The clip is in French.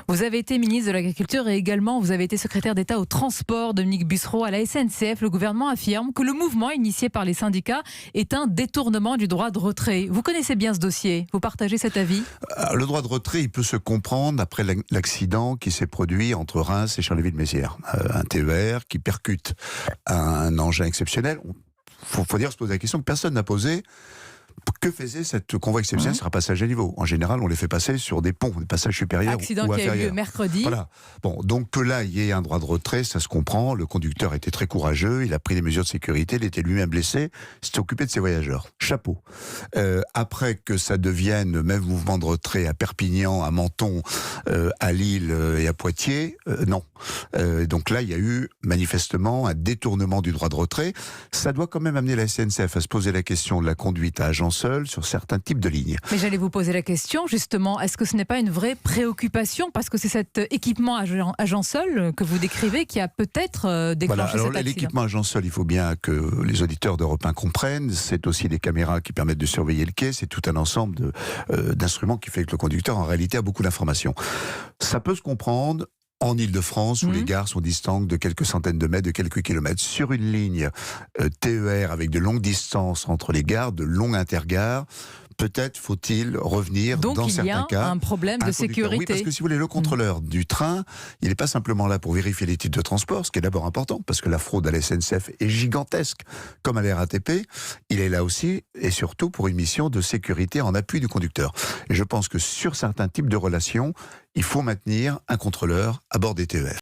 Vous avez été ministre de l'Agriculture et également vous avez été secrétaire d'État au transport, Dominique Bussereau, à la SNCF. Le gouvernement affirme que le mouvement initié par les syndicats est un détournement du droit de retrait. Vous connaissez bien ce dossier, vous partagez cet avis? Le droit de retrait, il peut se comprendre après l'accident qui s'est produit entre Reims et Charleville-Mézières. Un TER qui percute un engin exceptionnel. Faut dire, se poser la question que personne n'a posée. Que faisait cette convoi exceptionnelle sur un passage à niveau? En général, on les fait passer sur des ponts, des passages supérieurs accident ou qui inférieurs. a eu lieu mercredi. Voilà. Bon, donc que là, il y ait un droit de retrait, ça se comprend. Le conducteur était très courageux, il a pris des mesures de sécurité, il était lui-même blessé, il s'est occupé de ses voyageurs. Chapeau. Après que ça devienne même mouvement de retrait à Perpignan, à Menton, à Lille et à Poitiers, non. Donc là, il y a eu manifestement un détournement du droit de retrait. Ça doit quand même amener la SNCF à se poser la question de la conduite à agent seul sur certains types de lignes. Mais j'allais vous poser la question, justement, est-ce que ce n'est pas une vraie préoccupation? Parce que c'est cet équipement agent seul que vous décrivez qui a peut-être déclenché cet accident. L'équipement agent seul, il faut bien que les auditeurs d'Europe 1 comprennent, c'est aussi des caméras qui permettent de surveiller le quai, c'est tout un ensemble d'instruments qui fait que le conducteur, en réalité, a beaucoup d'informations. Ça peut se comprendre en Île-de-France, où les gares sont distantes de quelques centaines de mètres, de quelques kilomètres. Sur une ligne TER avec de longues distances entre les gares, de longues intergares, peut-être faut-il revenir dans certains cas. Donc il y a un problème de sécurité. Oui, parce que si vous voulez, le contrôleur du train, il n'est pas simplement là pour vérifier les titres de transport, ce qui est d'abord important, parce que la fraude à la SNCF est gigantesque, comme à la RATP. Il est là aussi, et surtout, pour une mission de sécurité en appui du conducteur. Et je pense que sur certains types de relations, il faut maintenir un contrôleur à bord des TER.